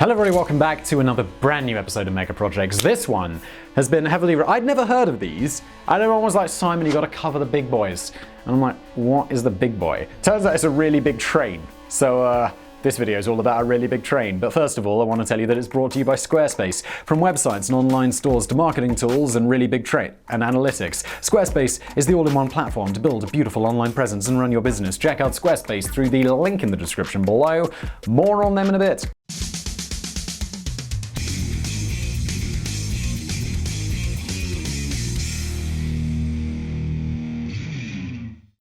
Hello everybody, welcome back to another brand new episode of Mega Projects. This one has been heavily... I'd never heard of these. And everyone was like, Simon, you gotta cover the big boys. And I'm like, what is the big boy? Turns out it's a really big train. So, this video is all about a really big train. But first of all, I want to tell you that it's brought to you by Squarespace. From websites and online stores to marketing tools and really big train and analytics, Squarespace is the all-in-one platform to build a beautiful online presence and run your business. Check out Squarespace through the link in the description below. More on them in a bit.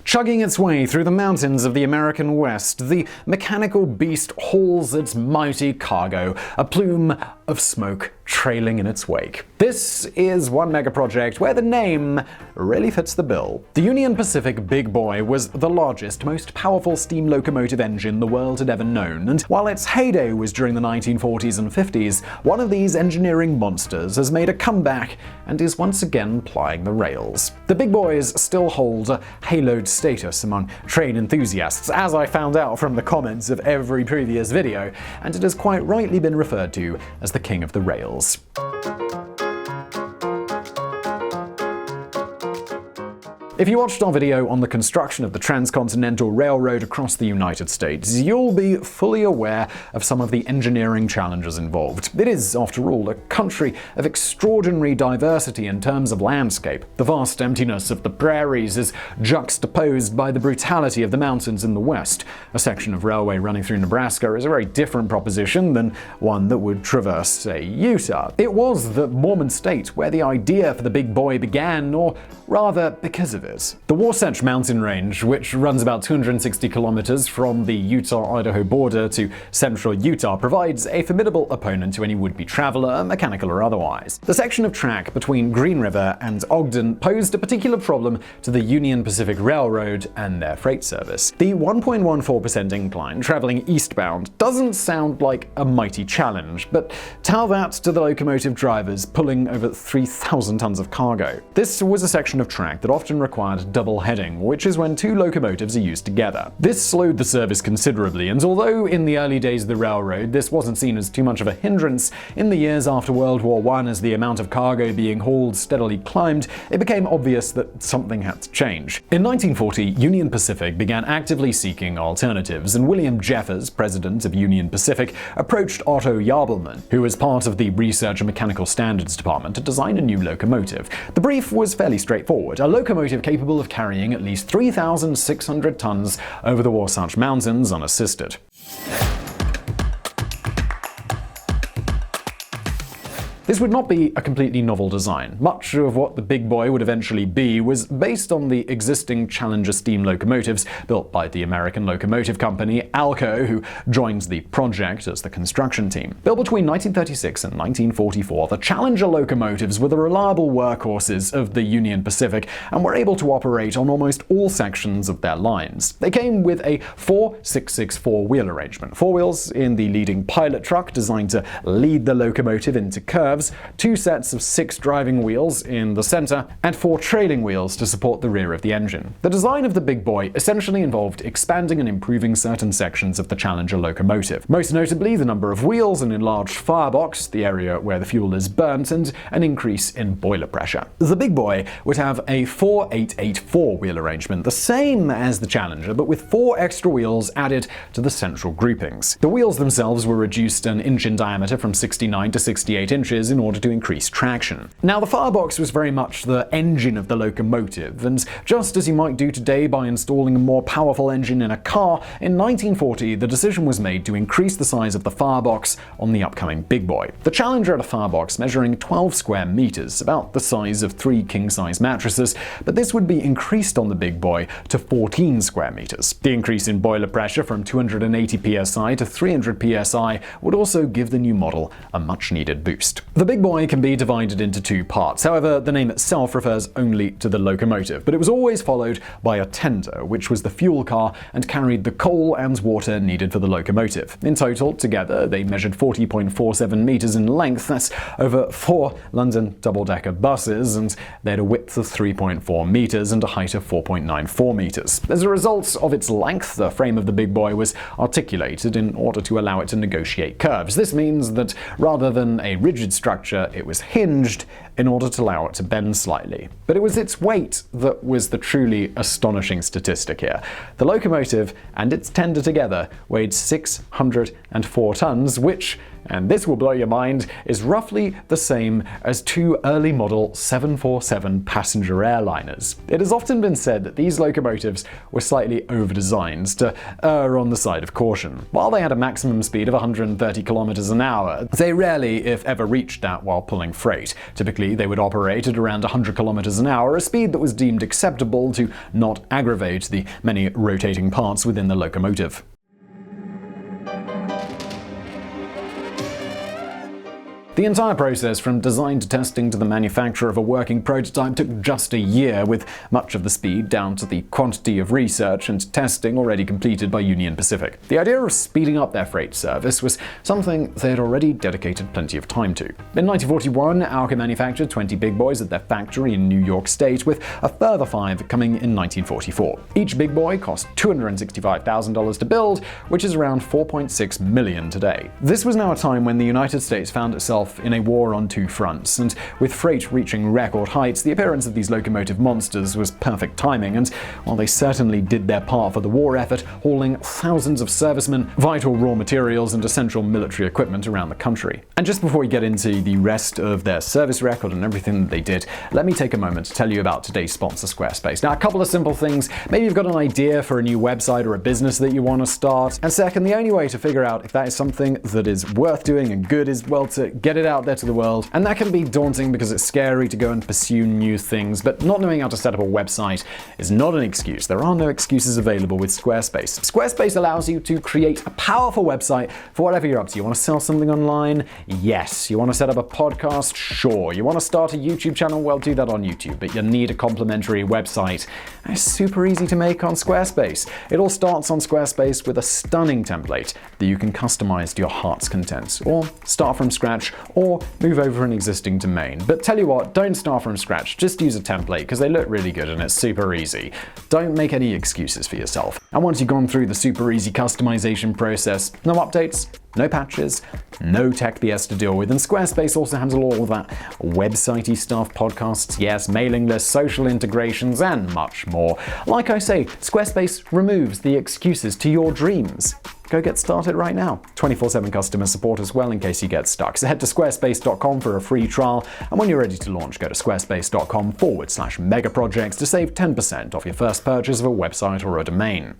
Chugging its way through the mountains of the American West, the mechanical beast hauls its mighty cargo, a plume of smoke trailing in its wake. This is one mega project where the name really fits the bill. The Union Pacific Big Boy was the largest, most powerful steam locomotive engine the world had ever known, and while its heyday was during the 1940s and 50s, one of these engineering monsters has made a comeback and is once again plying the rails. The Big Boys still hold a haloed status among train enthusiasts, as I found out from the comments of every previous video, and it has quite rightly been referred to as the king of the rails. If you watched our video on the construction of the Transcontinental Railroad across the United States, you'll be fully aware of some of the engineering challenges involved. It is, after all, a country of extraordinary diversity in terms of landscape. The vast emptiness of the prairies is juxtaposed by the brutality of the mountains in the west. A section of railway running through Nebraska is a very different proposition than one that would traverse, say, Utah. It was the Mormon state where the idea for the Big Boy began, or rather, because of it. The Wasatch Mountain Range, which runs about 260 kilometers from the Utah-Idaho border to central Utah, provides a formidable opponent to any would-be traveler, mechanical or otherwise. The section of track between Green River and Ogden posed a particular problem to the Union Pacific Railroad and their freight service. The 1.14% incline traveling eastbound doesn't sound like a mighty challenge, but tell that to the locomotive drivers pulling over 3,000 tons of cargo. This was a section of track that often required double heading, which is when two locomotives are used together. This slowed the service considerably, and although in the early days of the railroad this wasn't seen as too much of a hindrance, in the years after World War I, as the amount of cargo being hauled steadily climbed, it became obvious that something had to change. In 1940, Union Pacific began actively seeking alternatives, and William Jeffers, president of Union Pacific, approached Otto Jabelmann, who was part of the Research and Mechanical Standards Department, to design a new locomotive. The brief was fairly straightforward: a locomotive capable of carrying at least 3,600 tons over the Wasatch Mountains unassisted. This would not be a completely novel design. Much of what the Big Boy would eventually be was based on the existing Challenger steam locomotives built by the American Locomotive Company, ALCO, who joined the project as the construction team. Built between 1936 and 1944, the Challenger locomotives were the reliable workhorses of the Union Pacific and were able to operate on almost all sections of their lines. They came with a 4-6-6-4 wheel arrangement, 4 wheels in the leading pilot truck designed to lead the locomotive into curves, 2 sets of 6 driving wheels in the center, and 4 trailing wheels to support the rear of the engine. The design of the Big Boy essentially involved expanding and improving certain sections of the Challenger locomotive. Most notably, the number of wheels, an enlarged firebox, the area where the fuel is burnt, and an increase in boiler pressure. The Big Boy would have a 4-8-8-4 wheel arrangement, the same as the Challenger, but with 4 extra wheels added to the central groupings. The wheels themselves were reduced an inch in diameter from 69 to 68 inches in order to increase traction. Now, the firebox was very much the engine of the locomotive, and just as you might do today by installing a more powerful engine in a car, in 1940 the decision was made to increase the size of the firebox on the upcoming Big Boy. The Challenger had a firebox measuring 12 square meters, about the size of 3 king-size mattresses, but this would be increased on the Big Boy to 14 square meters. The increase in boiler pressure from 280 psi to 300 psi would also give the new model a much-needed boost. The big boy can be divided into two parts. However, the name itself refers only to the locomotive, but it was always followed by a tender, which was the fuel car and carried the coal and water needed for the locomotive. In total, together, they measured 40.47 meters in length. That's over 4 London double-decker buses, and they had a width of 3.4 meters and a height of 4.94 meters. As a result of its length, the frame of the big boy was articulated in order to allow it to negotiate curves. This means that rather than a rigid structure, it was hinged in order to allow it to bend slightly. But it was its weight that was the truly astonishing statistic here. The locomotive and its tender together weighed 604 tons, which, and this will blow your mind, is roughly the same as 2 early model 747 passenger airliners. It has often been said that these locomotives were slightly over-designed to err on the side of caution. While they had a maximum speed of 130 kilometers an hour, they rarely, if ever, reached that while pulling freight. Typically, they would operate at around 100 kilometers an hour, a speed that was deemed acceptable to not aggravate the many rotating parts within the locomotive. The entire process, from design to testing to the manufacture of a working prototype, took just a year, with much of the speed down to the quantity of research and testing already completed by Union Pacific. The idea of speeding up their freight service was something they had already dedicated plenty of time to. In 1941, Alka manufactured 20 big boys at their factory in New York State, with a further 5 coming in 1944. Each big boy cost $265,000 to build, which is around $4.6 million today. This was now a time when the United States found itself in a war on two fronts, and with freight reaching record heights, the appearance of these locomotive monsters was perfect timing. And while they certainly did their part for the war effort, hauling thousands of servicemen, vital raw materials, and essential military equipment around the country. And just before we get into the rest of their service record and everything that they did, let me take a moment to tell you about today's sponsor, Squarespace. Now, a couple of simple things. Maybe you've got an idea for a new website or a business that you want to start. And second, the only way to figure out if that is something that is worth doing and good is, well, to get it out there to the world. And that can be daunting because it's scary to go and pursue new things, but not knowing how to set up a website is not an excuse. There are no excuses available with Squarespace. Squarespace allows you to create a powerful website for whatever you're up to. You want to sell something online? Yes. You want to set up a podcast? Sure. You want to start a YouTube channel? Well, do that on YouTube, but you need a complimentary website. And it's super easy to make on Squarespace. It all starts on Squarespace with a stunning template that you can customize to your heart's content, or start from scratch, or move over an existing domain. But tell you what, don't start from scratch. Just use a template because they look really good and it's super easy. Don't make any excuses for yourself. And once you've gone through the super easy customization process, no updates, no patches, no tech BS to deal with, and Squarespace also handles all of that website-y stuff, podcasts, yes, mailing lists, social integrations, and much more. Like I say, Squarespace removes the excuses to your dreams. Go get started right now. 24/7 customer support as well in case you get stuck. So head to squarespace.com for a free trial, and when you're ready to launch, go to squarespace.com/megaprojects to save 10% off your first purchase of a website or a domain.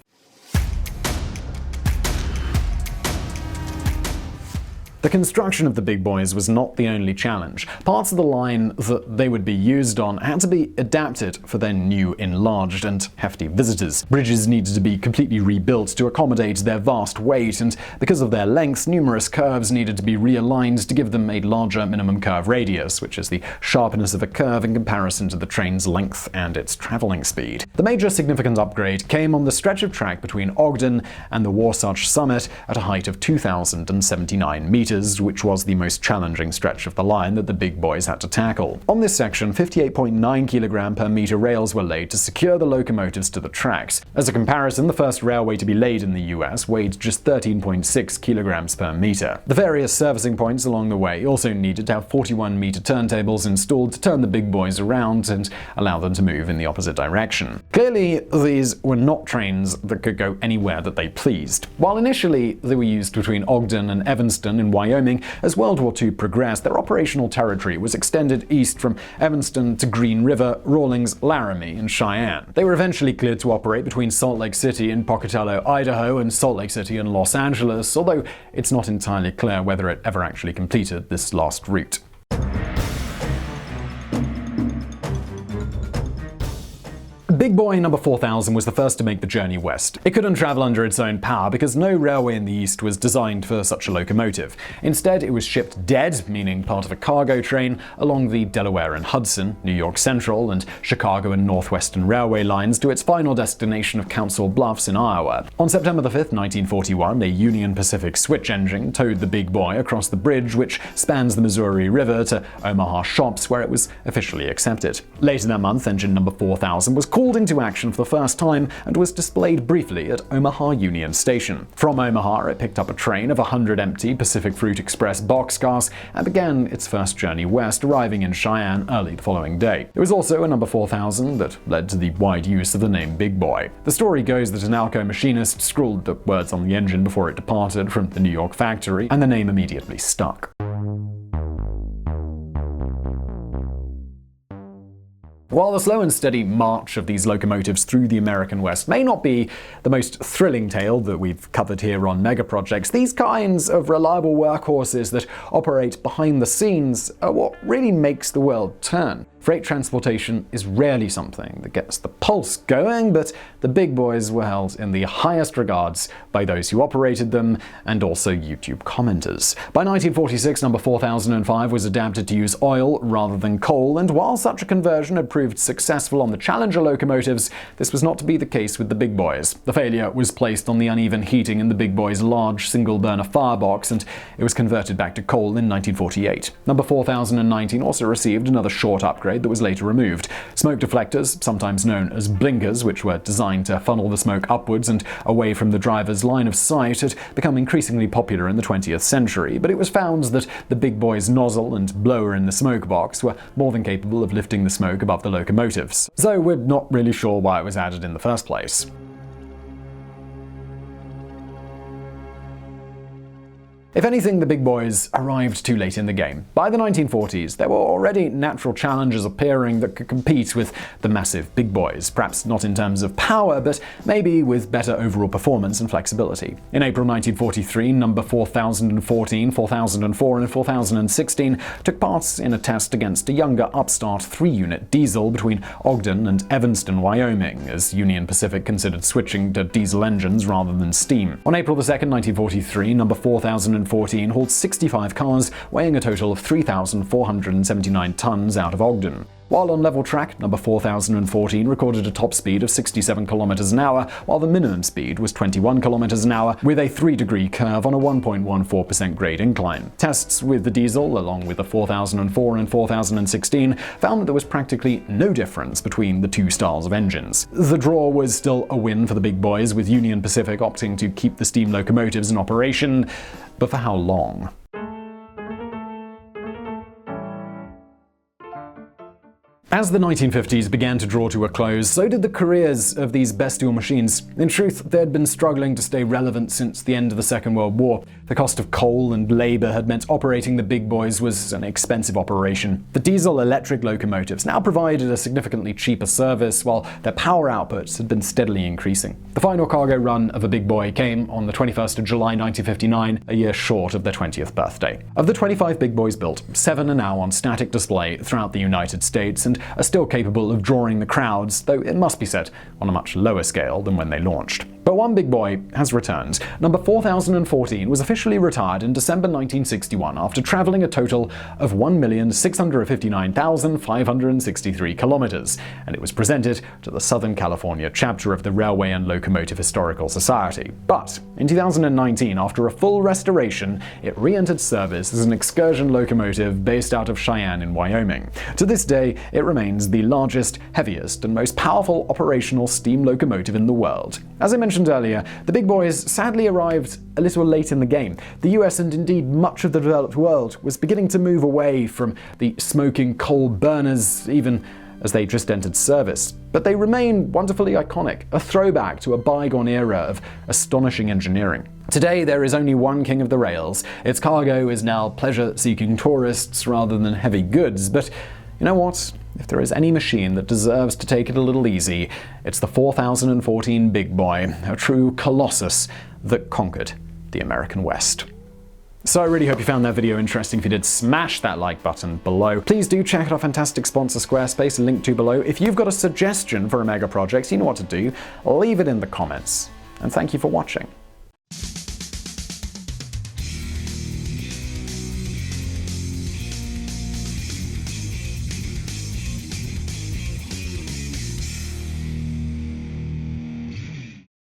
The construction of the big boys was not the only challenge. Parts of the line that they would be used on had to be adapted for their new, enlarged, and hefty visitors. Bridges needed to be completely rebuilt to accommodate their vast weight, and because of their length, numerous curves needed to be realigned to give them a larger minimum curve radius, which is the sharpness of a curve in comparison to the train's length and its traveling speed. The major significant upgrade came on the stretch of track between Ogden and the Wasatch Summit at a height of 2,079 meters, which was the most challenging stretch of the line that the big boys had to tackle. On this section, 58.9 kilogram per meter rails were laid to secure the locomotives to the tracks. As a comparison, the first railway to be laid in the US weighed just 13.6 kilograms per meter. The various servicing points along the way also needed to have 41-meter turntables installed to turn the big boys around and allow them to move in the opposite direction. Clearly, these were not trains that could go anywhere that they pleased. While initially they were used between Ogden and Evanston in Wyoming, as World War II progressed, their operational territory was extended east from Evanston to Green River, Rawlins, Laramie, and Cheyenne. They were eventually cleared to operate between Salt Lake City and Pocatello, Idaho, and Salt Lake City and Los Angeles, although it's not entirely clear whether it ever actually completed this last route. Big Boy number 4000 was the first to make the journey west. It couldn't travel under its own power because no railway in the east was designed for such a locomotive. Instead, it was shipped dead, meaning part of a cargo train, along the Delaware and Hudson, New York Central, and Chicago and Northwestern Railway lines to its final destination of Council Bluffs in Iowa. On September 5, 1941, a Union Pacific switch engine towed the Big Boy across the bridge which spans the Missouri River to Omaha shops, where it was officially accepted. Later that month, engine number 4000 was called into action for the first time and was displayed briefly at Omaha Union Station. From Omaha, it picked up a train of 100 empty Pacific Fruit Express boxcars and began its first journey west, arriving in Cheyenne early the following day. It was also a number 4000 that led to the wide use of the name Big Boy. The story goes that an Alco machinist scrawled the words on the engine before it departed from the New York factory, and the name immediately stuck. While the slow and steady march of these locomotives through the American West may not be the most thrilling tale that we've covered here on mega projects, these kinds of reliable workhorses that operate behind the scenes are what really makes the world turn. Freight transportation is rarely something that gets the pulse going, but the Big Boys were held in the highest regards by those who operated them and also YouTube commenters. By 1946, number 4005 was adapted to use oil rather than coal, and while such a conversion had proved successful on the Challenger locomotives, this was not to be the case with the Big Boys. The failure was placed on the uneven heating in the Big Boys' large single-burner firebox, and it was converted back to coal in 1948. Number 4019 also received another short upgrade that was later removed. Smoke deflectors, sometimes known as blinkers, which were designed to funnel the smoke upwards and away from the driver's line of sight, had become increasingly popular in the 20th century, but it was found that the Big Boy's nozzle and blower in the smoke box were more than capable of lifting the smoke above the locomotives. So we're not really sure why it was added in the first place. If anything, the Big Boys arrived too late in the game. By the 1940s, there were already natural challengers appearing that could compete with the massive Big Boys, perhaps not in terms of power, but maybe with better overall performance and flexibility. In April 1943, number 4014, 4004, and 4016 took part in a test against a younger upstart 3-unit diesel between Ogden and Evanston, Wyoming, as Union Pacific considered switching to diesel engines rather than steam. On April 2, 1943, number 4014 hauled 65 cars, weighing a total of 3,479 tons out of Ogden. While on level track, number 4014 recorded a top speed of 67 km an hour, while the minimum speed was 21 km an hour, with a 3-degree curve on a 1.14% grade incline. Tests with the diesel, along with the 4004 and 4016, found that there was practically no difference between the two styles of engines. The draw was still a win for the Big Boys, with Union Pacific opting to keep the steam locomotives in operation, but for how long? As the 1950s began to draw to a close, so did the careers of these bestial machines. In truth, they had been struggling to stay relevant since the end of the Second World War. The cost of coal and labor had meant operating the Big Boys was an expensive operation. The diesel-electric locomotives now provided a significantly cheaper service, while their power outputs had been steadily increasing. The final cargo run of a Big Boy came on the 21st of July 1959, a year short of their 20th birthday. Of the 25 Big Boys built, 7 are now on static display throughout the United States, and are still capable of drawing the crowds, though it must be said on a much lower scale than when they launched. But one Big Boy has returned. Number 4014 was officially retired in December 1961 after traveling a total of 1,659,563 kilometers, and it was presented to the Southern California chapter of the Railway and Locomotive Historical Society. But in 2019, after a full restoration, it re-entered service as an excursion locomotive based out of Cheyenne in Wyoming. To this day, it remains the largest, heaviest, and most powerful operational steam locomotive in the world. As I mentioned earlier, the Big Boys sadly arrived a little late in the game. The US, and indeed much of the developed world, was beginning to move away from the smoking coal burners even as they just entered service. But they remain wonderfully iconic, a throwback to a bygone era of astonishing engineering. Today, there is only one king of the rails. Its cargo is now pleasure-seeking tourists rather than heavy goods, but you know what? If there is any machine that deserves to take it a little easy, it's the 4014 Big Boy, a true colossus that conquered the American West. So I really hope you found that video interesting. If you did, smash that like button below. Please do check out our fantastic sponsor Squarespace, linked to below. If you've got a suggestion for a mega project, you know what to do. Leave it in the comments. And thank you for watching.